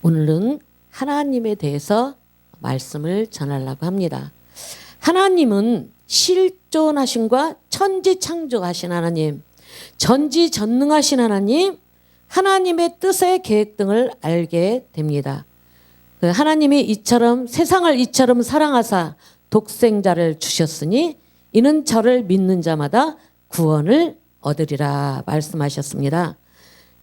오늘은 하나님에 대해서 말씀을 전하려고 합니다. 하나님은 실존하신과 천지창조하신 하나님, 전지전능하신 하나님, 하나님의 뜻의 계획 등을 알게 됩니다. 하나님이 이처럼 세상을 이처럼 사랑하사 독생자를 주셨으니 이는 저를 믿는 자마다 구원을 얻으리라 말씀하셨습니다.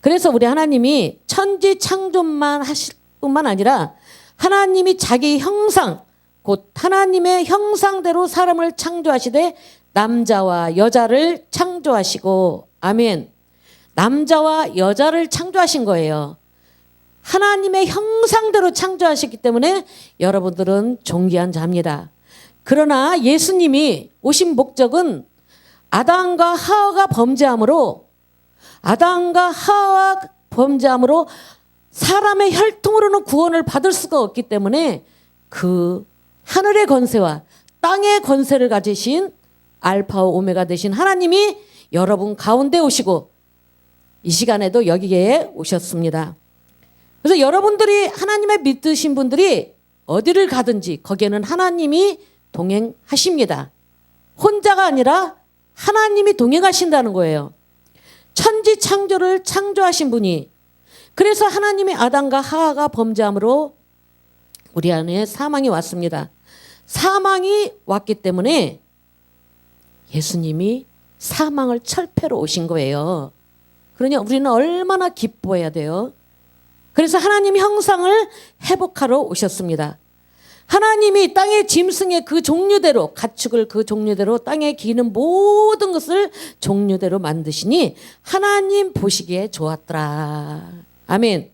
그래서 우리 하나님이 천지창조만 하실 뿐만 아니라 하나님이 자기 형상, 곧 하나님의 형상대로 사람을 창조하시되 남자와 여자를 창조하시고, 아멘. 남자와 여자를 창조하신 거예요. 하나님의 형상대로 창조하셨기 때문에 여러분들은 존귀한 자입니다. 그러나 예수님이 오신 목적은 아담과 하와가 범죄함으로 사람의 혈통으로는 구원을 받을 수가 없기 때문에 그 하늘의 권세와 땅의 권세를 가지신 알파와 오메가 되신 하나님이 여러분 가운데 오시고 이 시간에도 여기에 오셨습니다. 그래서 여러분들이 하나님의 믿으신 분들이 어디를 가든지 거기에는 하나님이 동행하십니다. 혼자가 아니라 하나님이 동행하신다는 거예요. 천지창조를 창조하신 분이, 그래서 하나님이 아담과 하와가 범죄함으로 우리 안에 사망이 왔습니다. 사망이 왔기 때문에 예수님이 사망을 철폐로 오신 거예요. 그러니 우리는 얼마나 기뻐해야 돼요. 그래서 하나님이 형상을 회복하러 오셨습니다. 하나님이 땅의 짐승의 그 종류대로, 가축을 그 종류대로 땅에 기는 모든 것을 종류대로 만드시니 하나님 보시기에 좋았더라. 아멘.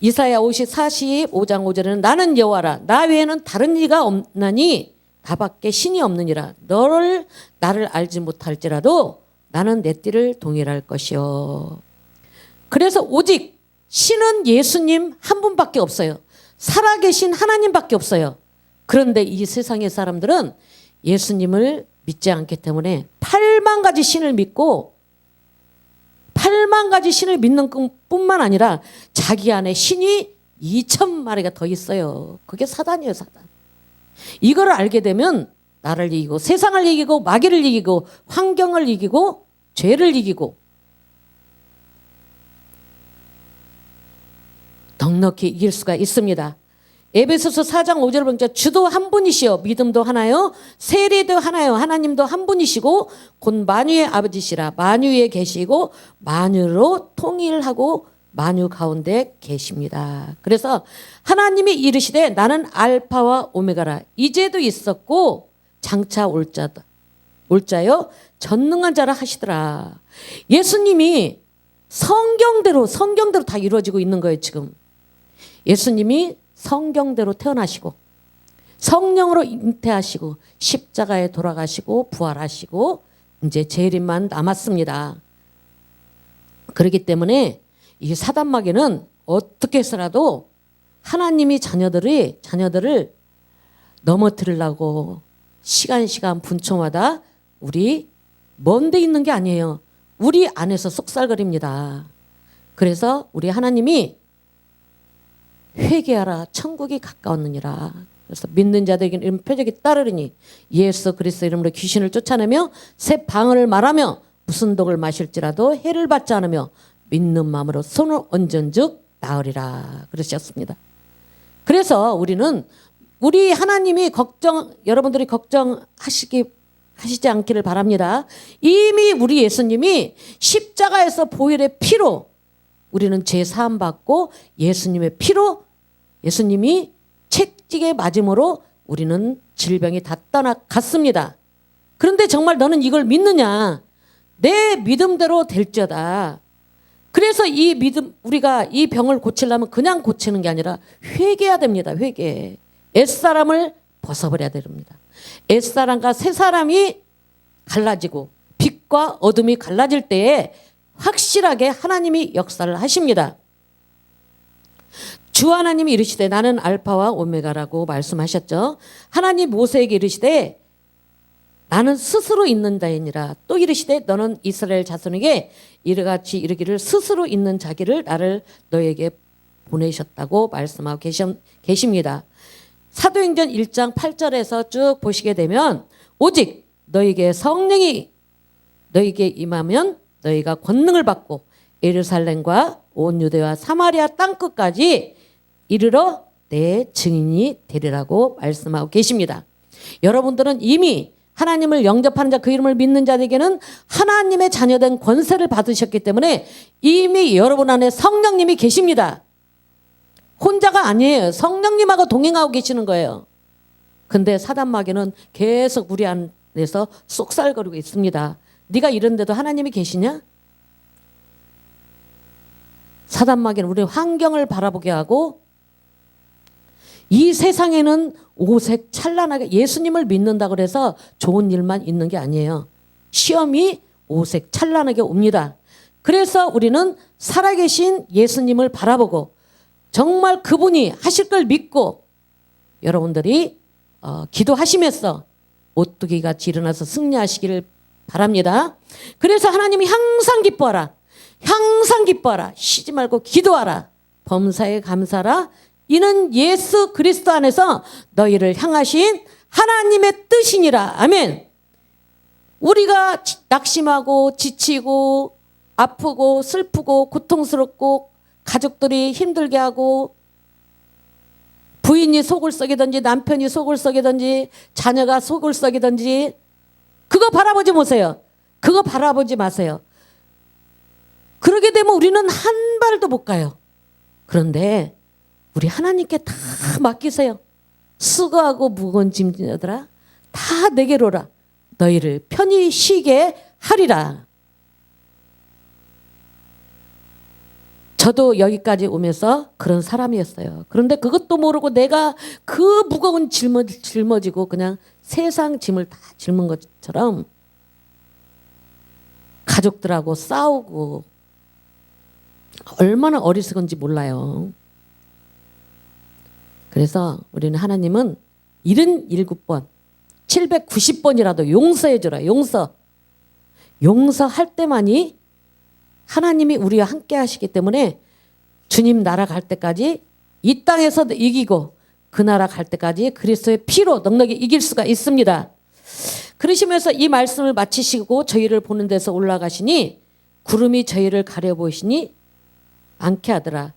이사야 45장 5절에는 나는 여호와라, 나 외에는 다른 이가 없나니 나밖에 신이 없느니라. 나를 알지 못할지라도 나는 내 띠를 동일할 것이요. 그래서 오직 신은 예수님 한 분밖에 없어요. 살아계신 하나님밖에 없어요. 그런데 이 세상의 사람들은 예수님을 믿지 않기 때문에 8만 가지 신을 믿고 8만 가지 신을 믿는 뿐만 아니라 자기 안에 신이 2,000마리가 더 있어요. 그게 사단이에요, 사단. 이걸 알게 되면 나를 이기고 세상을 이기고 마귀를 이기고 환경을 이기고 죄를 이기고 넉넉히 이길 수가 있습니다. 에베소서 4장 5절 보니까 주도 한 분이시요 믿음도 하나요 세례도 하나요 하나님도 한 분이시고 곧 만유의 아버지시라. 만유에 계시고 만유로 통일하고 만유 가운데 계십니다. 그래서 하나님이 이르시되 나는 알파와 오메가라. 이제도 있었고 장차 올자요 전능한 자라 하시더라. 예수님이 성경대로 다 이루어지고 있는 거예요. 지금 예수님이 성경대로 태어나시고 성령으로 잉태하시고 십자가에 돌아가시고 부활하시고 이제 재림만 남았습니다. 그렇기 때문에 이 사단마귀는 어떻게 해서라도 하나님이 자녀들을 넘어뜨리려고 시간 분초마다 우리 먼데 있는 게 아니에요. 우리 안에서 속살거립니다. 그래서 우리 하나님이 회개하라 천국이 가까웠느니라. 그래서 믿는 자들에게는 이런 표적이 따르리니 예수 그리스도 이름으로 귀신을 쫓아내며 새 방언을 말하며 무슨 독을 마실지라도 해를 받지 않으며 믿는 마음으로 손을 얹은즉 나으리라 그러셨습니다. 그래서 우리 하나님이 여러분들이 하시지 않기를 바랍니다. 이미 우리 예수님이 십자가에서 보혈의 피로 우리는 죄 사함 받고 예수님의 피로 예수님이 채찍에 맞음으로 우리는 질병이 다 떠나갔습니다. 그런데 정말 너는 이걸 믿느냐? 내 믿음대로 될지어다. 그래서 이 믿음, 우리가 이 병을 고치려면 그냥 고치는 게 아니라 회개해야 됩니다. 회개. 옛사람을 벗어버려야 됩니다. 옛사람과 새사람이 갈라지고 빛과 어둠이 갈라질 때에 확실하게 하나님이 역사를 하십니다. 주 하나님이 이르시되 나는 알파와 오메가라고 말씀하셨죠. 하나님 모세에게 이르시되 나는 스스로 있는 자이니라. 또 이르시되 너는 이스라엘 자손에게 이르같이 이르기를 스스로 있는 자기를 나를 너에게 보내셨다고 말씀하고 계십니다. 사도행전 1장 8절에서 쭉 보시게 되면 오직 너희에게 성령이 너희에게 임하면 너희가 권능을 받고 예루살렘과 온 유대와 사마리아 땅끝까지 이르러 내 증인이 되리라고 말씀하고 계십니다. 여러분들은 이미 하나님을 영접하는 자, 그 이름을 믿는 자에게는 하나님의 자녀된 권세를 받으셨기 때문에 이미 여러분 안에 성령님이 계십니다. 혼자가 아니에요. 성령님하고 동행하고 계시는 거예요. 근데 사단 마귀는 계속 우리 안에서 쏙살거리고 있습니다. 네가 이런데도 하나님이 계시냐? 사단 마귀는 우리 환경을 바라보게 하고 이 세상에는 오색 찬란하게 예수님을 믿는다고 해서 좋은 일만 있는 게 아니에요. 시험이 오색 찬란하게 옵니다. 그래서 우리는 살아계신 예수님을 바라보고 정말 그분이 하실 걸 믿고 여러분들이 기도하시면서 오뚜기 같이 일어나서 승리하시기를 바랍니다. 그래서 하나님이 항상 기뻐하라. 항상 기뻐하라. 쉬지 말고 기도하라. 범사에 감사하라. 이는 예수 그리스도 안에서 너희를 향하신 하나님의 뜻이니라. 아멘. 우리가 낙심하고 지치고 아프고 슬프고 고통스럽고 가족들이 힘들게 하고 부인이 속을 썩이든지 남편이 속을 썩이든지 자녀가 속을 썩이든지 그거 바라보지 마세요. 그거 바라보지 마세요. 그러게 되면 우리는 한 발도 못 가요. 그런데 우리 하나님께 다 맡기세요. 수고하고 무거운 짐진자들아 다 내게로 오라. 너희를 편히 쉬게 하리라. 저도 여기까지 오면서 그런 사람이었어요. 그런데 그것도 모르고 내가 그 무거운 짊어지고 그냥 세상 짐을 다 짊은 것처럼 가족들하고 싸우고 얼마나 어리석은지 몰라요. 그래서 우리는 하나님은 77번, 790번이라도 용서해주라. 용서할 때만이 하나님이 우리와 함께 하시기 때문에 주님 나라 갈 때까지 이 땅에서 이기고 그 나라 갈 때까지 그리스도의 피로 넉넉히 이길 수가 있습니다. 그러시면서 이 말씀을 마치시고 저희를 보는 데서 올라가시니 구름이 저희를 가려보시니 않게 하더라.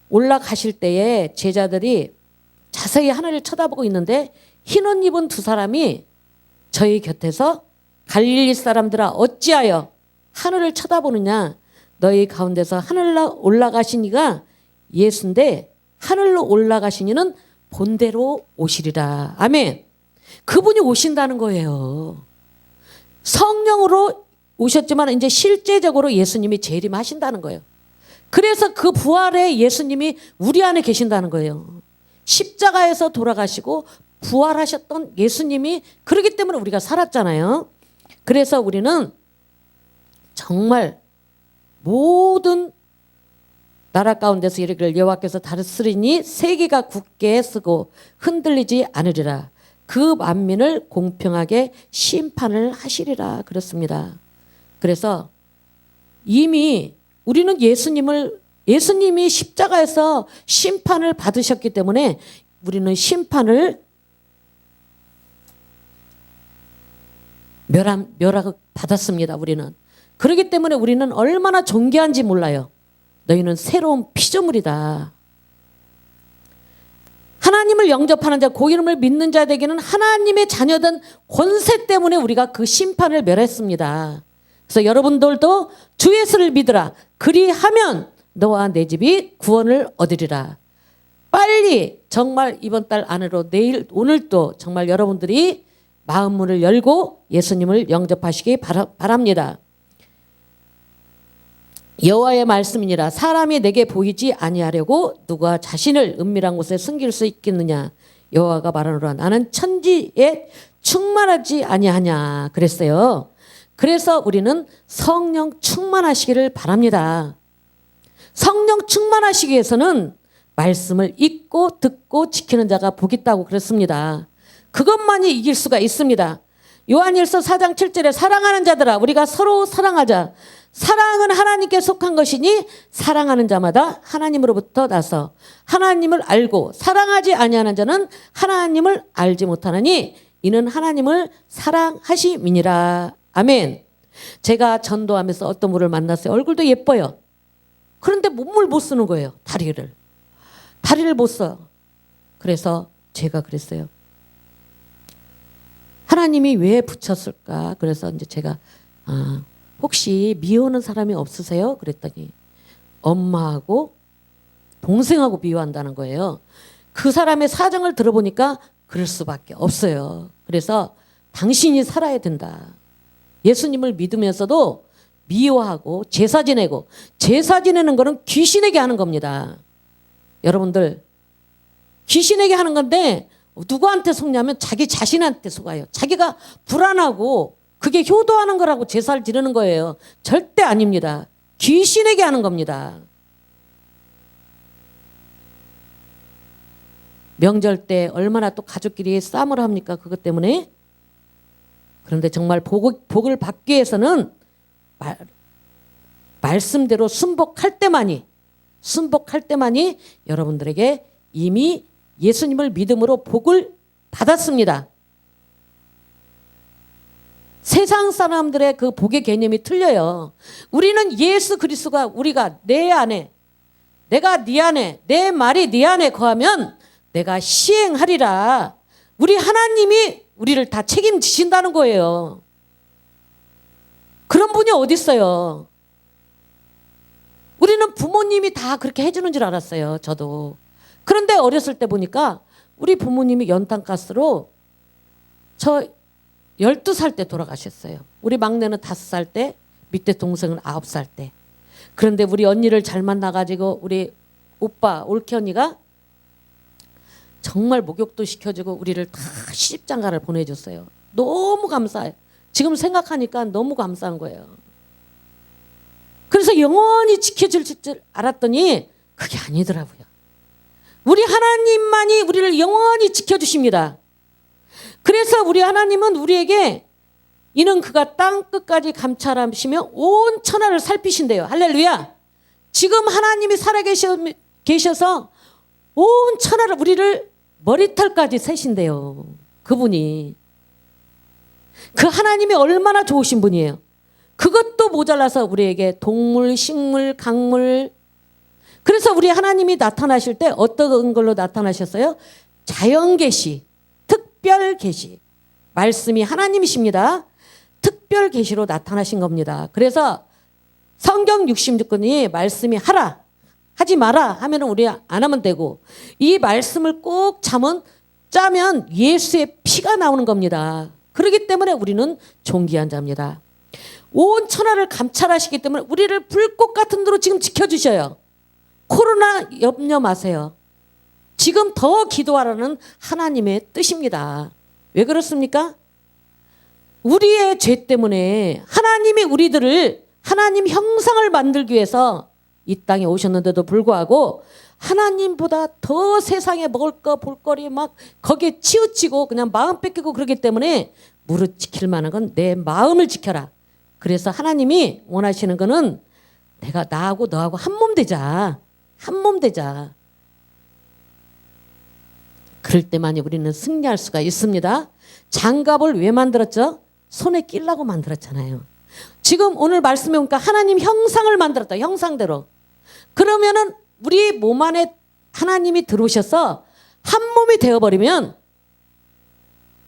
올라가실 때에 제자들이 자세히 하늘을 쳐다보고 있는데 흰옷 입은 두 사람이 저희 곁에서 갈릴리 사람들아 어찌하여 하늘을 쳐다보느냐. 너희 가운데서 하늘로 올라가시니가 예수인데 하늘로 올라가시니는 본대로 오시리라. 아멘. 그분이 오신다는 거예요. 성령으로 오셨지만 이제 실제적으로 예수님이 재림하신다는 거예요. 그래서 그 부활의 예수님이 우리 안에 계신다는 거예요. 십자가에서 돌아가시고 부활하셨던 예수님이 그렇기 때문에 우리가 살았잖아요. 그래서 우리는 정말 모든 나라 가운데서 이르기를 여호와께서 다스리니 세계가 굳게 쓰고 흔들리지 않으리라. 그 만민을 공평하게 심판을 하시리라. 그렇습니다. 그래서 이미 우리는 예수님이 십자가에서 심판을 받으셨기 때문에 우리는 심판을 멸하고 받았습니다. 우리는. 그렇기 때문에 우리는 얼마나 존귀한지 몰라요. 너희는 새로운 피조물이다. 하나님을 영접하는 자, 그 이름을 믿는 자에게는 하나님의 자녀된 권세 때문에 우리가 그 심판을 멸했습니다. 그래서 여러분들도 주 예수를 믿으라. 그리하면 너와 내 집이 구원을 얻으리라. 빨리 정말 이번 달 안으로 내일 오늘도 정말 여러분들이 마음문을 열고 예수님을 영접하시기 바랍니다. 여호와의 말씀이니라. 사람이 내게 보이지 아니하려고 누가 자신을 은밀한 곳에 숨길 수 있겠느냐. 여호와가 말하노라. 나는 천지에 충만하지 아니하냐 그랬어요. 그래서 우리는 성령 충만하시기를 바랍니다. 성령 충만하시기 위해서는 말씀을 읽고 듣고 지키는 자가 복이 있다고 그랬습니다. 그것만이 이길 수가 있습니다. 요한일서 4장 7절에 사랑하는 자들아 우리가 서로 사랑하자. 사랑은 하나님께 속한 것이니 사랑하는 자마다 하나님으로부터 나서 하나님을 알고 사랑하지 아니하는 자는 하나님을 알지 못하느니 이는 하나님을 사랑하심이니라. 아멘. 제가 전도하면서 어떤 분을 만났어요. 얼굴도 예뻐요. 그런데 몸을 못 쓰는 거예요. 다리를 못 써요. 그래서 제가 그랬어요. 하나님이 왜 붙였을까? 그래서 이제 제가 혹시 미워하는 사람이 없으세요? 그랬더니 엄마하고 동생하고 미워한다는 거예요. 그 사람의 사정을 들어보니까 그럴 수밖에 없어요. 그래서 당신이 살아야 된다. 예수님을 믿으면서도 미워하고 제사 지내고, 제사 지내는 거는 귀신에게 하는 겁니다. 여러분들, 귀신에게 하는 건데 누구한테 속냐면 자기 자신한테 속아요. 자기가 불안하고 그게 효도하는 거라고 제사를 지르는 거예요. 절대 아닙니다. 귀신에게 하는 겁니다. 명절 때 얼마나 또 가족끼리 싸움을 합니까? 그것 때문에. 그런데 정말 복을 받기 위해서는 말씀대로 순복할 때만이 여러분들에게 이미 예수님을 믿음으로 복을 받았습니다. 세상 사람들의 그 복의 개념이 틀려요. 우리는 예수 그리스도가 우리가 내 안에, 내가 네 안에, 내 말이 네 안에 거하면 내가 시행하리라. 우리 하나님이 우리를 다 책임지신다는 거예요. 그런 분이 어디 있어요? 우리는 부모님이 다 그렇게 해주는 줄 알았어요. 저도. 그런데 어렸을 때 보니까 우리 부모님이 연탄가스로 저 12살 때 돌아가셨어요. 우리 막내는 5살 때, 밑에 동생은 9살 때. 그런데 우리 언니를 잘 만나가지고 우리 오빠 올케 언니가 정말 목욕도 시켜주고 우리를 다 시집장가를 보내줬어요. 너무 감사해요. 지금 생각하니까 너무 감사한 거예요. 그래서 영원히 지켜줄 줄 알았더니 그게 아니더라고요. 우리 하나님만이 우리를 영원히 지켜주십니다. 그래서 우리 하나님은 우리에게 이는 그가 땅 끝까지 감찰하시며 온 천하를 살피신대요. 할렐루야. 지금 하나님이 살아계셔서 온 천하를 우리를 머리털까지 세신대요. 그분이. 그 하나님이 얼마나 좋으신 분이에요. 그것도 모자라서 우리에게 동물, 식물, 강물. 그래서 우리 하나님이 나타나실 때 어떤 걸로 나타나셨어요? 자연 계시, 특별 계시. 말씀이 하나님이십니다. 특별 계시로 나타나신 겁니다. 그래서 성경 66권이 말씀이 하라, 하지 마라 하면 우리 안 하면 되고, 이 말씀을 꼭 짜면 예수의 피가 나오는 겁니다. 그렇기 때문에 우리는 존귀한 자입니다. 온 천하를 감찰하시기 때문에 우리를 불꽃 같은 도로 지금 지켜주셔요. 코로나 염려 마세요. 지금 더 기도하라는 하나님의 뜻입니다. 왜 그렇습니까? 우리의 죄 때문에 하나님이 우리들을 하나님 형상을 만들기 위해서 이 땅에 오셨는데도 불구하고 하나님보다 더 세상에 먹을 거 볼거리 막 거기에 치우치고 그냥 마음 뺏기고 그러기 때문에 무릇 지킬 만한 건 내 마음을 지켜라. 그래서 하나님이 원하시는 거는 내가 나하고 너하고 한 몸 되자. 한 몸 되자. 그럴 때만이 우리는 승리할 수가 있습니다. 장갑을 왜 만들었죠? 손에 끼려고 만들었잖아요. 지금 오늘 말씀해 보니까 하나님 형상을 만들었다. 형상대로. 그러면은 우리 몸 안에 하나님이 들어오셔서 한 몸이 되어버리면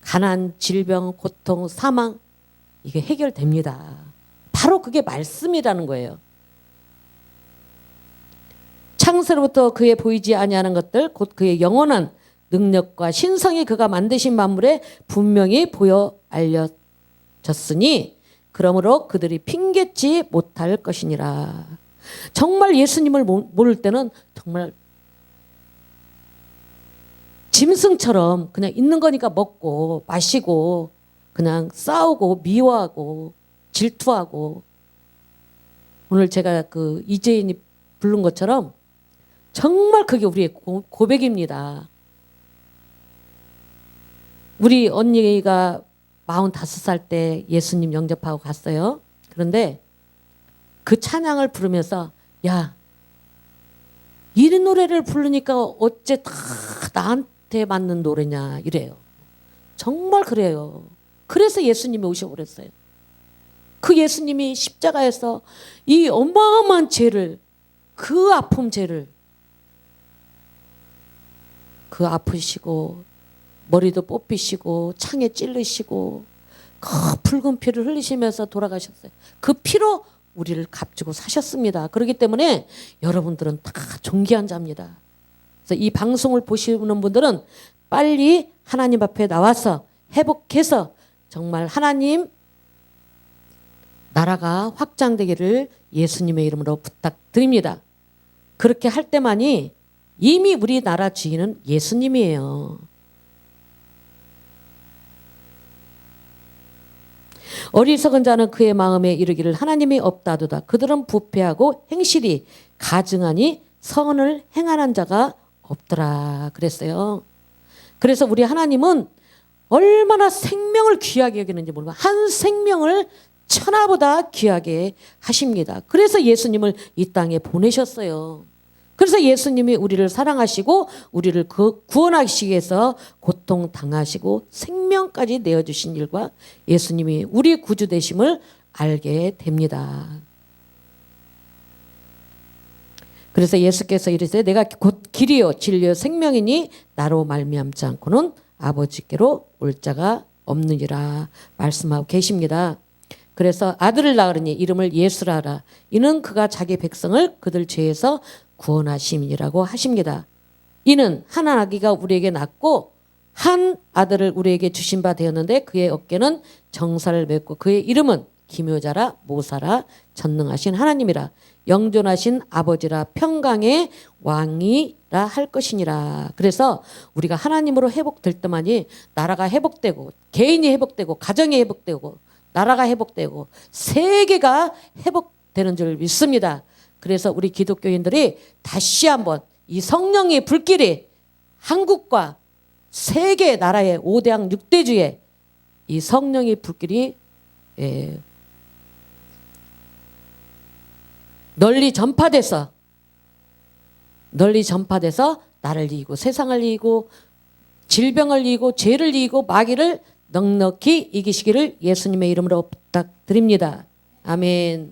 가난, 질병, 고통, 사망 이게 해결됩니다. 바로 그게 말씀이라는 거예요. 창세로부터 그의 보이지 아니하는 것들 곧 그의 영원한 능력과 신성이 그가 만드신 만물에 분명히 보여 알려졌으니 그러므로 그들이 핑계치 못할 것이니라. 정말 예수님을 모를 때는 정말 짐승처럼 그냥 있는 거니까 먹고 마시고 그냥 싸우고 미워하고 질투하고, 오늘 제가 그 이재인이 부른 것처럼 정말 그게 우리의 고백입니다. 우리 언니가 45살 때 예수님 영접하고 갔어요. 그런데 그 찬양을 부르면서 야, 이 노래를 부르니까 어째 다 나한테 맞는 노래냐 이래요. 정말 그래요. 그래서 예수님이 오셔버렸어요. 그 예수님이 십자가에서 이 어마어마한 죄를, 그 아픔 죄를, 그 아프시고 머리도 뽑히시고 창에 찔르시고 그 붉은 피를 흘리시면서 돌아가셨어요. 그 피로 우리를 값주고 사셨습니다. 그렇기 때문에 여러분들은 다 존귀한 자입니다. 그래서 이 방송을 보시는 분들은 빨리 하나님 앞에 나와서 회복해서 정말 하나님 나라가 확장되기를 예수님의 이름으로 부탁드립니다. 그렇게 할 때만이 이미 우리 나라 주인은 예수님이에요. 어리석은 자는 그의 마음에 이르기를 하나님이 없다도다. 그들은 부패하고 행실이 가증하니 선을 행하는 자가 없더라 그랬어요. 그래서 우리 하나님은 얼마나 생명을 귀하게 여기는지 모르고 한 생명을 천하보다 귀하게 하십니다. 그래서 예수님을 이 땅에 보내셨어요. 그래서 예수님이 우리를 사랑하시고 우리를 구원하시기 위해서 고통당하시고 생명까지 내어주신 일과 예수님이 우리 구주 되심을 알게 됩니다. 그래서 예수께서 이르시되 내가 곧 길이요 진리요 생명이니 나로 말미암지 않고는 아버지께로 올 자가 없느니라 말씀하고 계십니다. 그래서 아들을 낳으리니 이름을 예수라 하라. 이는 그가 자기 백성을 그들 죄에서 구원하심이라고 하십니다. 이는 한 아기가 우리에게 낳고 한 아들을 우리에게 주신 바 되었는데 그의 어깨는 정사를 맺고 그의 이름은 기묘자라 모사라 전능하신 하나님이라 영존하신 아버지라 평강의 왕이라 할 것이니라. 그래서 우리가 하나님으로 회복될 때만이 나라가 회복되고 개인이 회복되고 가정이 회복되고 나라가 회복되고 세계가 회복되는 줄 믿습니다. 그래서 우리 기독교인들이 다시 한번 이 성령의 불길이 한국과 세계 나라의 5대양 6대주의 이 성령의 불길이 널리 전파돼서 나를 이기고 세상을 이기고 질병을 이기고 죄를 이기고 마귀를 넉넉히 이기시기를 예수님의 이름으로 부탁드립니다. 아멘.